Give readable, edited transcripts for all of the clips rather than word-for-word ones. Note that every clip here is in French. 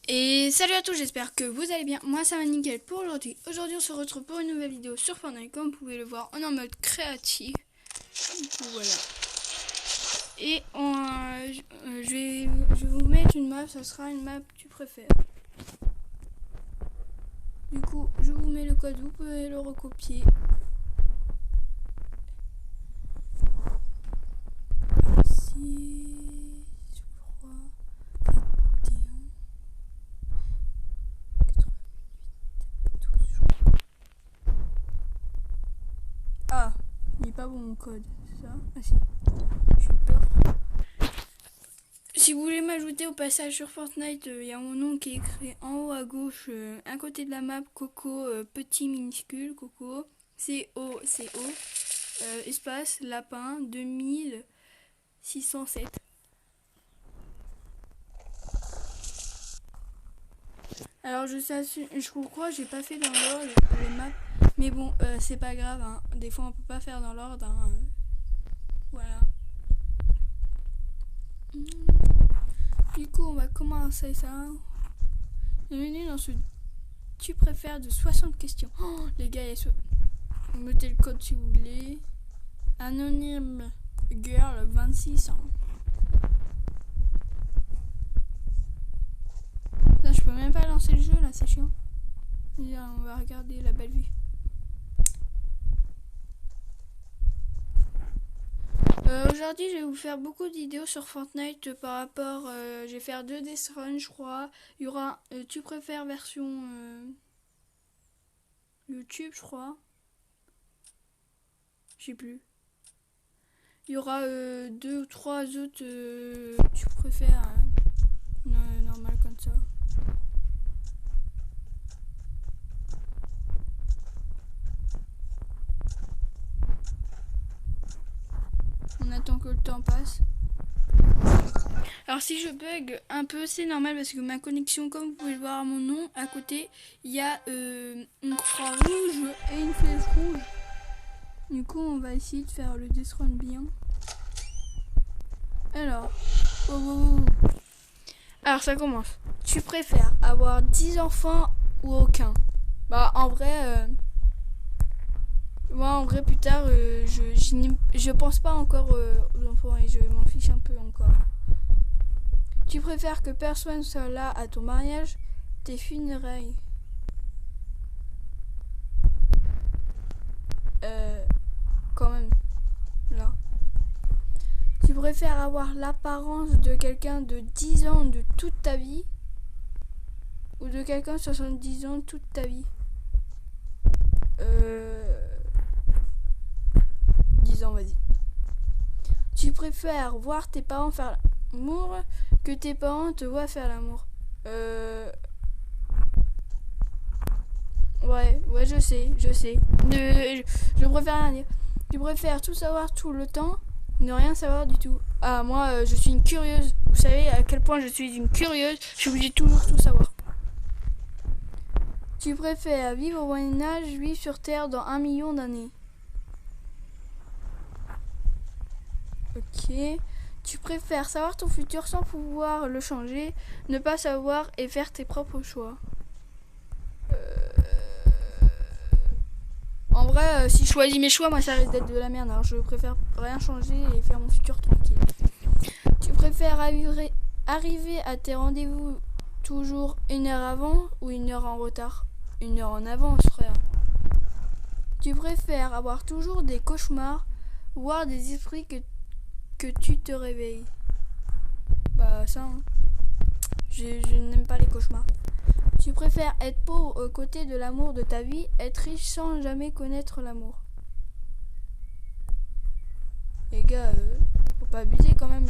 Et salut à tous, j'espère que vous allez bien. Moi ça va nickel pour aujourd'hui. Aujourd'hui on se retrouve pour une nouvelle vidéo sur Fortnite. Comme vous pouvez le voir, on est en mode créatif. Du coup voilà. Et je vais vous mettre une map, ça sera une map tu préfères. Du coup je vous mets le code, vous pouvez le recopier. Ici, je crois, 21, 88, 12. Ah, il n'est pas bon mon code, c'est ça? Ah si, j'ai peur. Si vous voulez m'ajouter au passage sur Fortnite, il y a mon nom qui est écrit en haut à gauche, à côté de la map, Coco, petit minuscule, Coco, C-O-C-O, espace, lapin, 2607. Alors je crois que j'ai pas fait dans l'ordre les maps, mais bon, c'est pas grave, hein. Des fois on peut pas faire dans l'ordre, hein. Voilà. Du coup on va commencer ça. Bienvenue dans ce tu préfères de 60 questions. Oh, les gars, mettez le code si vous voulez. Anonyme Girl 26 ans. Là, je peux même pas lancer le jeu là, c'est chiant. Là, on va regarder la belle vue. Aujourd'hui, je vais vous faire beaucoup de vidéos sur Fortnite par rapport. Je vais faire 2 Death Run, je crois. Il y aura tu préfères version YouTube, je crois. Je sais plus. Il y aura 2 ou 3 autres tu préfères normal comme ça. On attend que le temps passe. Alors si je bug un peu, c'est normal parce que ma connexion, comme vous pouvez le voir à mon nom, à côté, il y a une croix rouge et une flèche rouge. Du coup, on va essayer de faire le Death Run bien. Alors, alors ça commence. Tu préfères avoir 10 enfants ou aucun? Bah en vrai, moi en vrai plus tard, je pense pas encore aux enfants et je m'en fiche un peu encore. Tu préfères que personne soit là à ton mariage, tes funérailles? Quand même, là. Tu préfères avoir l'apparence de quelqu'un de 10 ans de toute ta vie ou de quelqu'un de 70 ans toute ta vie? 10 ans, vas-y. Tu préfères voir tes parents faire l'amour que tes parents te voient faire l'amour? Ouais, je sais. Je préfère rien dire. Tu préfères tout savoir tout le temps, ne rien savoir du tout? Ah, moi, je suis une curieuse. Vous savez à quel point je suis une curieuse. Je suis obligée de toujours tout savoir. Tu préfères vivre au Moyen-Âge, vivre sur Terre dans 1 million d'années? Ok. Tu préfères savoir ton futur sans pouvoir le changer, ne pas savoir et faire tes propres choix? En vrai, si je choisis mes choix, moi ça risque d'être de la merde. Alors je préfère rien changer et faire mon futur tranquille. Tu préfères arriver à tes rendez-vous toujours 1 heure avant ou 1 heure en retard? 1 heure en avance, frère. Tu préfères avoir toujours des cauchemars, voir des esprits que tu te réveilles? Bah ça, hein. Je n'aime pas les cauchemars. Tu préfères être pauvre aux côtés de l'amour de ta vie, être riche sans jamais connaître l'amour? Les gars, faut pas abuser quand même.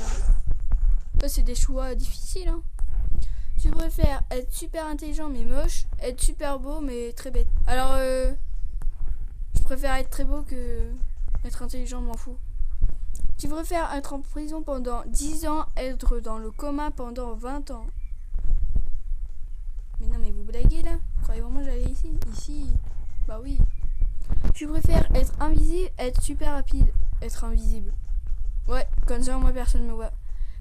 Ça c'est des choix difficiles, hein. Tu préfères être super intelligent mais moche, être super beau mais très bête? Alors, je préfère être très beau que être intelligent, m'en fous. Tu préfères être en prison pendant 10 ans, être dans le coma pendant 20 ans? Mais non, mais vous blaguez là? Vous croyez vraiment que j'allais ici? Ici? Bah oui. Tu préfères être invisible, être super rapide? Être invisible. Ouais, comme ça moi personne me voit.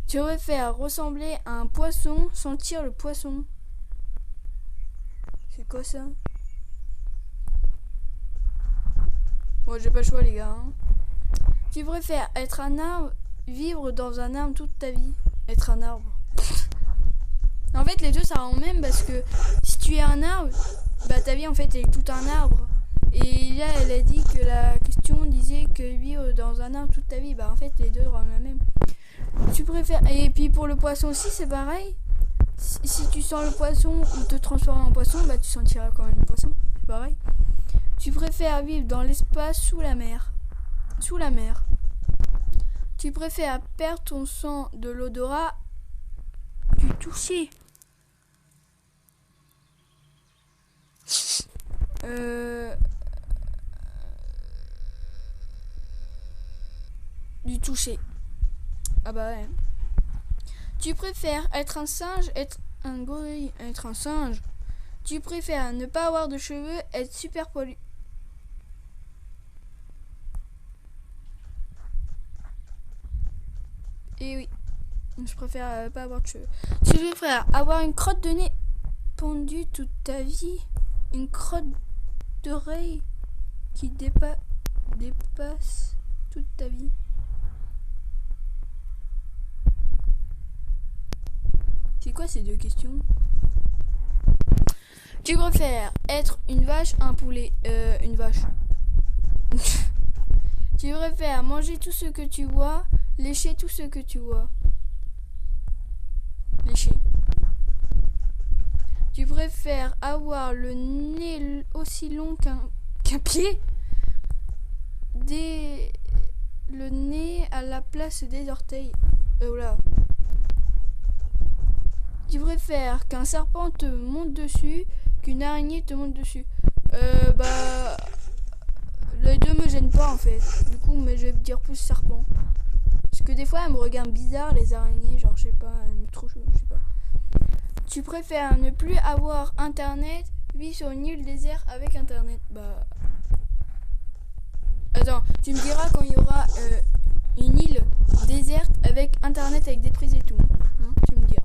Tu préfères ressembler à un poisson, sentir le poisson? C'est quoi ça? Bon, j'ai pas le choix, les gars. Hein. Tu préfères être un arbre, vivre dans un arbre toute ta vie? Être un arbre. En fait, les deux, ça rend même parce que si tu es un arbre, bah ta vie, en fait, elle est tout un arbre. Et là, elle a dit que la question disait que vivre dans un arbre toute ta vie. Bah, en fait, les deux rendent la même. Tu préfères... Et puis pour le poisson aussi, c'est pareil. Si tu sens le poisson ou te transformer en poisson, bah tu sentiras quand même le poisson. C'est pareil. Tu préfères vivre dans l'espace sous la mer. Sous la mer. Tu préfères perdre ton sang de l'odorat du toucher. Du toucher. Ah bah ouais. Tu préfères être un singe, être un gorille, être un singe. Tu préfères ne pas avoir de cheveux, être super poli. Et oui, je préfère pas avoir de cheveux. Tu préfères avoir une crotte de nez pendue toute ta vie, une crotte d'oreille qui dépasse toute ta vie. C'est quoi ces deux questions? Tu préfères être une vache, un poulet, une vache. Tu préfères manger tout ce que tu vois, lécher tout ce que tu vois. Lécher. Tu préfères avoir le nez aussi long qu'un pied, le nez à la place des orteils. Là. Tu préfères qu'un serpent te monte dessus, qu'une araignée te monte dessus. Bah... Les deux me gênent pas en fait. Du coup, mais je vais dire plus serpent. Parce que des fois, elles me regardent bizarre, les araignées. Genre, je sais pas, elles me trop chaud, je sais pas. Tu préfères ne plus avoir internet, vivre sur une île déserte avec internet. Bah... Attends, tu me diras quand il y aura une île déserte avec internet avec des prises et tout. Hein, tu me diras.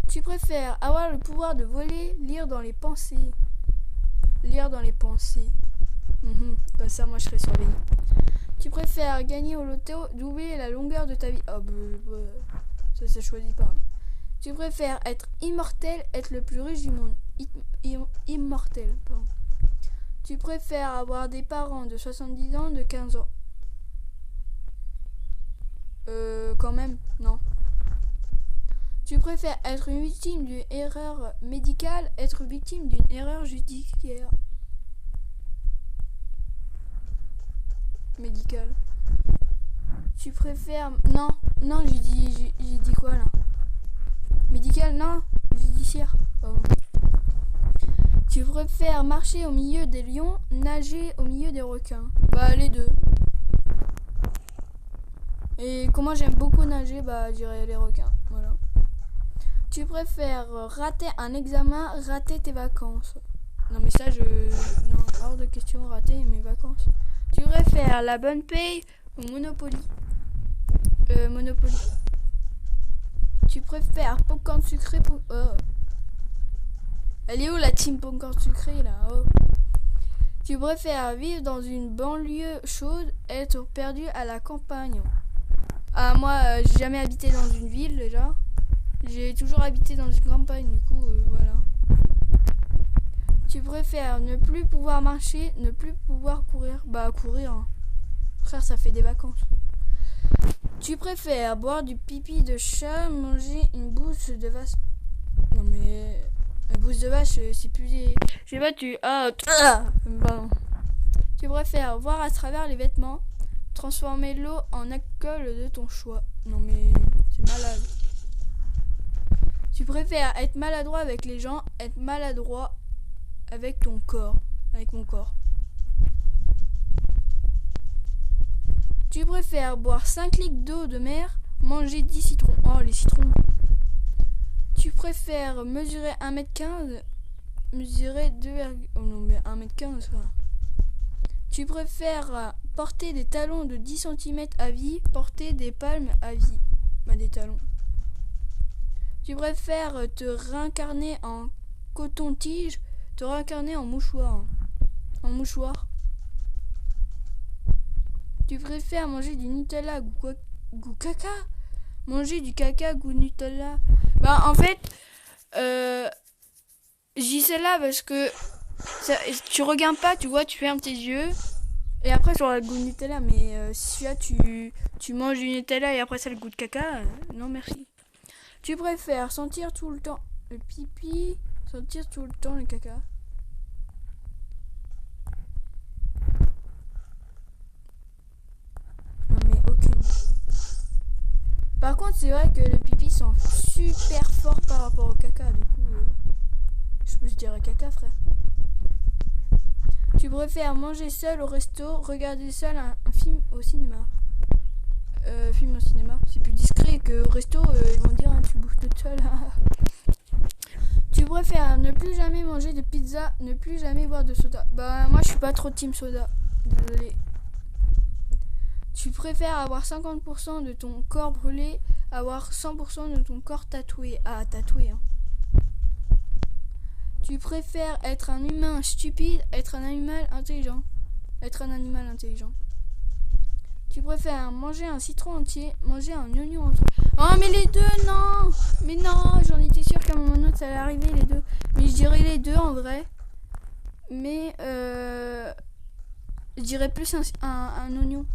Tu préfères avoir le pouvoir de voler, lire dans les pensées. Lire dans les pensées. Comme ça, moi, je serais surveillée. Tu préfères gagner au loto, doubler la longueur de ta vie. Oh, ça se choisit pas. Tu préfères être immortel, être le plus riche du monde. Immortel, pardon. Tu préfères avoir des parents de 70 ans, de 15 ans. Quand même, non. Tu préfères être une victime d'une erreur médicale, être victime d'une erreur judiciaire. Médicale. Tu préfères... Non, j'ai dit quoi là? Médical, non. Judiciaire. Oh. Tu préfères marcher au milieu des lions, nager au milieu des requins? Bah les deux. Et comment j'aime beaucoup nager, bah je dirais les requins. Voilà. Tu préfères rater un examen, rater tes vacances? Non mais ça non, hors de question rater mes vacances. Tu préfères la bonne paye ou Monopoly? Monopoly. Tu préfères popcorn sucré pour... Oh. Elle est où la team popcorn sucré là? Oh. Tu préfères vivre dans une banlieue chaude, être perdu à la campagne? Ah moi j'ai jamais habité dans une ville déjà. J'ai toujours habité dans une campagne, du coup voilà. Tu préfères ne plus pouvoir marcher, ne plus pouvoir courir? Bah courir, hein. Frère, ça fait des vacances. Tu préfères boire du pipi de chat, manger une bouse de vache? Non mais... La bouse de vache, c'est plus des... Je sais pas, pardon. Tu préfères voir à travers les vêtements, transformer l'eau en alcool de ton choix? Non mais... C'est malade. Tu préfères être maladroit avec les gens, être maladroit avec ton corps? Avec mon corps. Tu préfères boire 5 litres d'eau de mer, manger 10 citrons? Oh, les citrons. Tu préfères mesurer 1m15, mesurer 2... Oh non, mais 1m15, quoi. Tu préfères porter des talons de 10 cm à vie, porter des palmes à vie? Bah, des talons. Tu préfères te réincarner en coton-tige, te réincarner en mouchoir. En mouchoir. Tu préfères manger du Nutella goût caca? Manger du caca goût Nutella. Bah en fait, j'y sais là parce que ça, tu regardes pas, tu vois, tu fermes tes yeux. Et après tu auras le goût de Nutella. Mais si là tu manges du Nutella et après ça le goût de caca, non merci. Tu préfères sentir tout le temps le pipi, sentir tout le temps le caca? Non mais aucune. Par contre c'est vrai que le pipi sent super fort par rapport au caca. Du coup je dirais caca frère. Tu préfères manger seul au resto, regarder seul un film au cinéma? Film au cinéma, c'est plus discret que au resto, ils vont dire hein, tu bouffes toute seule. Tu préfères ne plus jamais manger de pizza, ne plus jamais boire de soda? Bah moi je suis pas trop team soda, désolé. Tu préfères avoir 50% de ton corps brûlé, avoir 100% de ton corps tatoué? Ah tatoué hein. Tu préfères être un humain stupide, être un animal intelligent? Être un animal intelligent. Tu préfères manger un citron entier, manger un oignon entier? Oh mais les deux non. Mais non, j'en étais sûre qu'à un moment donné ça allait arriver les deux. Mais je dirais les deux en vrai. Mais je dirais plus un oignon.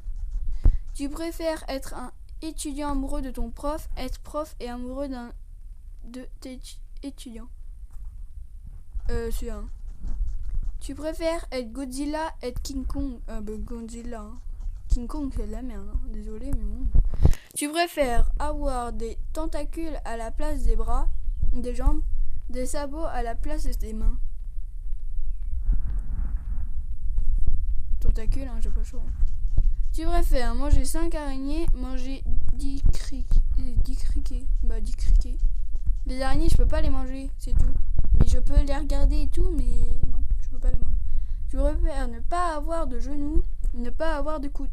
Tu préfères être un étudiant amoureux de ton prof, être prof et amoureux de tes étudiants? C'est un. Tu préfères être Godzilla, être King Kong? Godzilla. Hein. King Kong c'est de la merde, hein. Désolé mais bon. Tu préfères avoir des tentacules à la place des bras, des jambes, des sabots à la place des mains? Tentacules, hein, j'ai pas chaud. Hein. Tu préfères manger 5 araignées, manger 10 criquets? Bah 10 criquets. Les araignées je peux pas les manger, c'est tout. Mais je peux les regarder et tout, mais non, je peux pas les manger. Tu préfères ne pas avoir de genoux, ne pas avoir de coude?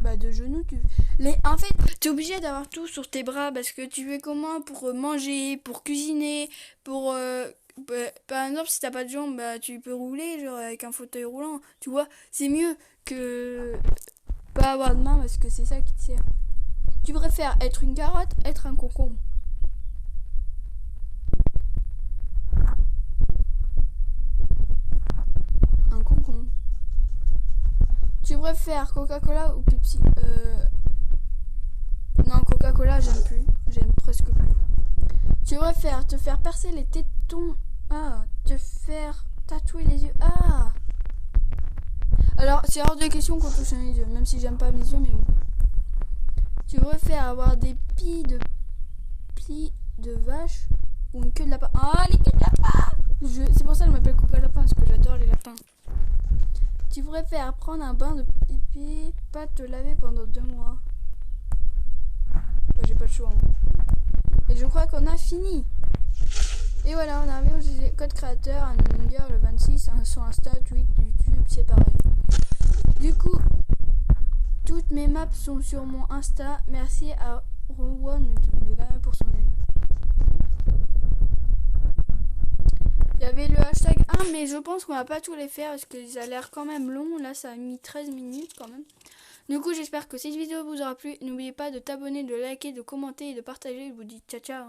Bah de genoux en fait t'es obligé d'avoir tout sur tes bras parce que tu fais comment pour manger, pour cuisiner, pour par exemple si t'as pas de jambes bah tu peux rouler genre avec un fauteuil roulant, tu vois, c'est mieux que pas avoir de main parce que c'est ça qui te sert. Tu préfères être une carotte, être un concombre? Un concombre. Tu préfères Coca-Cola ou Pepsi? Non, Coca-Cola, j'aime plus. J'aime presque plus. Tu préfères te faire percer les tétons? Ah, te faire tatouer les yeux? Ah. Alors, c'est hors de question qu'on touche les yeux, même si j'aime pas mes yeux, mais bon. Tu préfères avoir des plis de vache ou une queue de lapin? Ah, les queues de lapin! C'est pour ça que je m'appelle Coca Lapin, parce que j'adore les lapins. Tu préfères prendre un bain de pipi, pas te laver pendant 2 mois? Bah, j'ai pas le choix. Hein. Et je crois qu'on a fini. Et voilà, on a arrivé au code créateur, un Unger, le 26, sur Insta, Tweet, YouTube, c'est pareil. Du coup, toutes mes maps sont sur mon Insta. Merci à Rowan pour son aide. Il y avait le hashtag 1, mais je pense qu'on va pas tous les faire parce que ça a l'air quand même long. Là, ça a mis 13 minutes quand même. Du coup, j'espère que cette vidéo vous aura plu. N'oubliez pas de t'abonner, de liker, de commenter et de partager. Je vous dis ciao ciao.